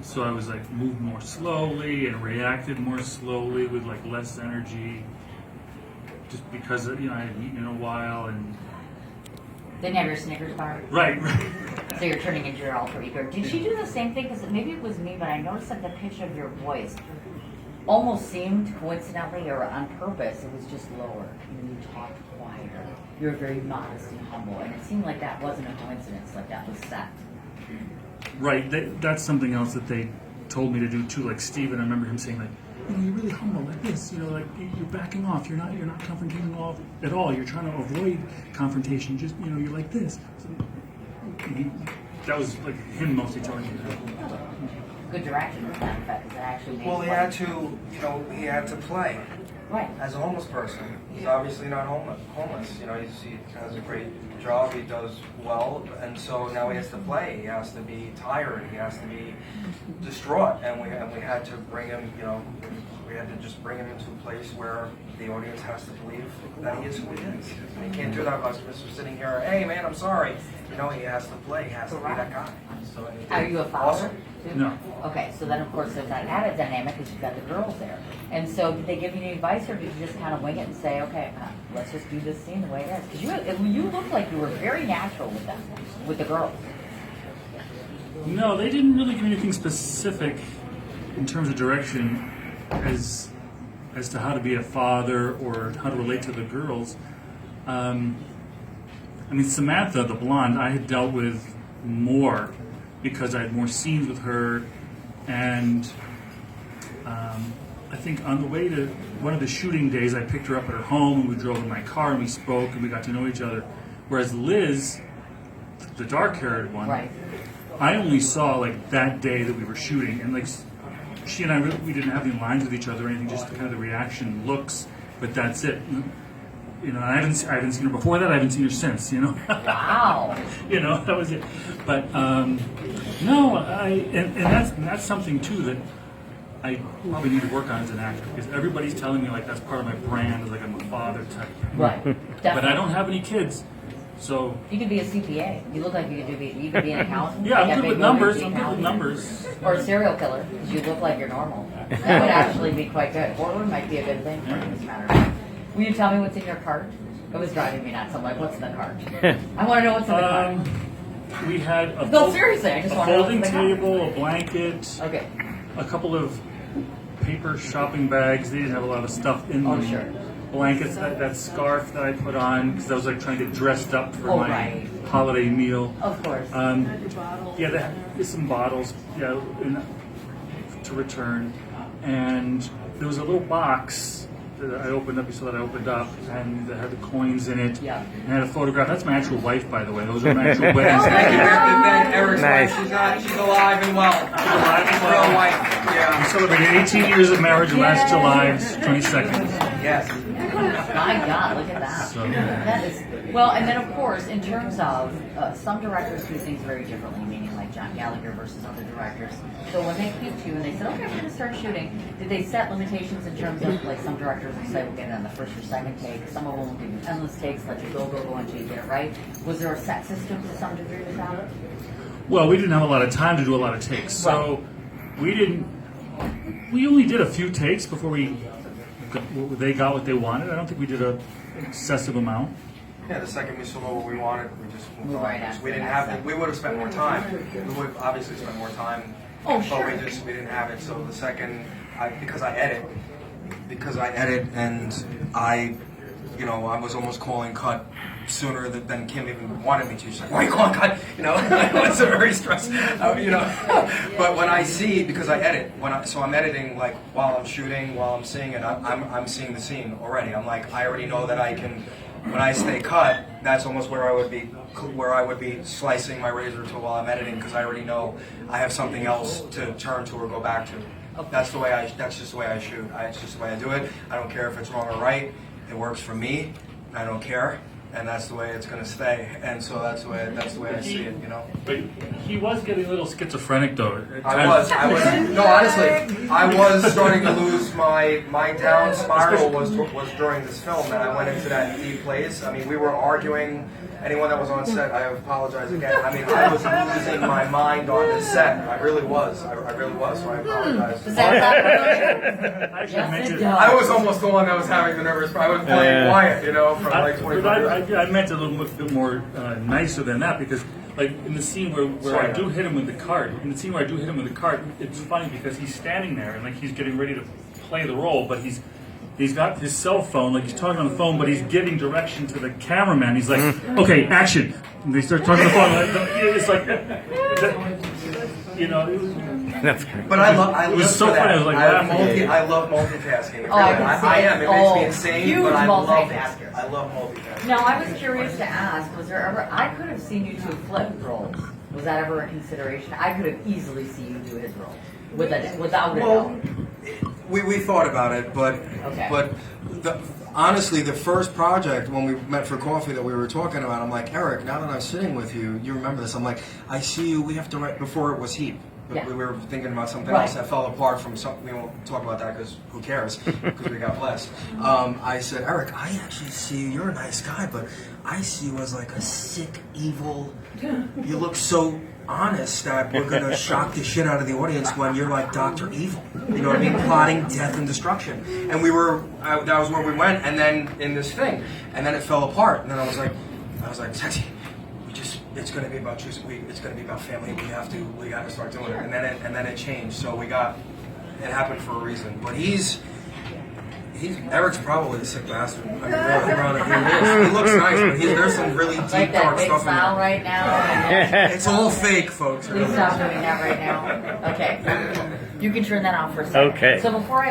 so I was like moved more slowly and reacted more slowly with like less energy, just because I hadn't eaten in a while and. Didn't have your Snickers bar. Right. So you're turning into your alter ego. Did she do the same thing? Because maybe it was me, but I noticed that the pitch of your voice almost seemed coincidentally or on purpose, it was just lower. And you talked quieter. You were very modest and humble, and it seemed like that wasn't a coincidence. Like that was set. Right. That's something else that they told me to do too. Like Steven, I remember him saying like, you're really humble like this. Like you're backing off. You're not confronting at all. You're trying to avoid confrontation. Just you're like this. So, that was like him mostly telling me that. Good direction with that, in fact, because it actually made Well, he had to play. Right. As a homeless person. He's obviously not homeless. He has a great job, he does well, and so now he has to play. He has to be tired, he has to be distraught, and we had to bring him, we had to just bring him into a place where the audience has to believe that he is who he is. And he can't do that by just sitting here, hey man, I'm sorry. He has to play, he has to be that guy. So, are you a father? Awesome. No. Okay, so then of course there's that added dynamic because you've got the girls there. And so did they give you any advice, or did you just kind of wing it and say, okay, let's just do this scene the way it is? Because you looked like you were very natural with them, with the girls. No, they didn't really give me anything specific in terms of direction as to how to be a father or how to relate to the girls. Samantha, the blonde, I had dealt with more because I had more scenes with her, and I think on the way to one of the shooting days, I picked her up at her home, and we drove in my car, and we spoke, and we got to know each other. Whereas Liz, the dark-haired one, Right. I only saw like that day that we were shooting, and like she and I, we didn't have any lines with each other or anything, just kind of the reaction, looks, but that's it. I haven't seen her before that. I haven't seen her since. Wow. That was it. But no, and that's something too that I probably need to work on as an actor, because everybody's telling me like that's part of my brand, like I'm a father type. Right. But I don't have any kids, so You could be a CPA. You look like you could be an accountant. yeah, Like I'm a good with big numbers. movie I'm good with accountant. numbers. Or a serial killer, because you look like you're normal. That would actually be quite good. Or it might be a good thing for this matter. Will you tell me what's in your cart? It was driving me nuts. I'm like, what's in the cart? I want to know what's in the cart. We had a No, seriously, I just a want to know folding what's in the cart. table, a blanket, Okay. a couple of paper shopping bags. They didn't have a lot of stuff in them. Sure. Blankets, that scarf that I put on because I was like trying to get dressed up for my Right. holiday meal. Of course. There's some bottles, to return, and there was a little box that I opened up. You saw that I opened up, and it had the coins in it. Yeah. And I had a photograph. That's my actual wife, by the way. Those are my actual wedding Oh, Thank you, photos. thank Eric's Nice. wife. She's alive and well. She's alive and well. Real wife. We Yeah. celebrated 18 years of marriage last July 22nd. Yes. My God, look at that. So- That is well, and then of course, in terms of some directors do things very differently, meaning like John Gallagher versus other directors. So when they came to you and they said, "Okay, we're going to start shooting," did they set limitations in terms of like some directors will say, "We'll get it on the first or second take." Some of them will give you endless takes, let you go until you get it right. Was there a set system to some degree with that? Well, we didn't have a lot of time to do a lot of takes, so we only did a few takes before they got what they wanted. I don't think we did an excessive amount. Yeah, the second we saw what we wanted, we just moved on. Right Because after we didn't that, have. We would have spent more time. We would have obviously spent more time. Oh, sure. But we didn't have it. So the second, because I edit, and I was almost calling cut sooner than Kim even wanted me to. She's like, "Why are you calling cut?" It was very stressed. But when I see, because I edit, so I'm editing like while I'm shooting, while I'm seeing it, I'm seeing the scene already. I'm like, I already know that I can. When I say cut, that's almost where I would be slicing my razor to while I'm editing, because I already know I have something else to turn to or go back to. That's just the way I shoot. It's just the way I do it. I don't care if it's wrong or right. It works for me. I don't care, and that's the way it's going to stay. And so that's the way I see it. But he was getting a little schizophrenic, though. I was. No, honestly, I was starting to lose my down spiral was during this film, and I went into that deep place. I mean, we were arguing anyone that was on set, I apologize again. I mean, I was losing my mind on this set. I really was. I really was. So I apologize. Does that sound familiar? I actually Yes, meant it it. does. I was almost the one that was having the nervous. I was playing quiet, you know, from like 25 years. I meant it a little bit more nicer than that because, like in the scene where I do hit him with the cart, it's funny because he's standing there and like he's getting ready to play the role, but he's got his cell phone, like he's talking on the phone, but he's giving direction to the cameraman. He's like, "Okay, action!" And they start talking on the phone. It's like, you know. That's great. But I It was live so for that. funny, I was like laughing. I love multitasking. Oh, I can see I it. am. It makes me insane, Huge but I love it. multitasker. I love multitasking. Now, I was curious to ask, was there ever, I could have seen you two flip roles. Was that ever a consideration? I could have easily seen you do his role without a Well, doubt. we thought about it, but Okay. honestly, the first project when we met for coffee that we were talking about, I'm like, Eric, now that I'm sitting with you, you remember this? I'm like, I see you. We have to write before it was Heap. Yeah. We were thinking about something Right. else that fell apart from something. We won't talk about that because who cares? Because we got blessed. I said, Eric, I actually see you. You're a nice guy, but I see you as like a sick, evil. You look so honest that we're gonna shock the shit out of the audience when you're like Dr. Evil. You know what I mean? Plotting death and destruction. And we were. That was where we went. And then in this thing, and then it fell apart. And then I was like, Sexy. It's going to be about choosing. It's going to be about family. We got to start doing it. And then it changed. So it happened for a reason. But Eric's probably a sick bastard. I mean, he looks nice, but there's some really deep, Like that dark big stuff in smile there. right now. It's all fake, folks. Please stop doing that right now. Okay. You can turn that off for a second. Okay. So before I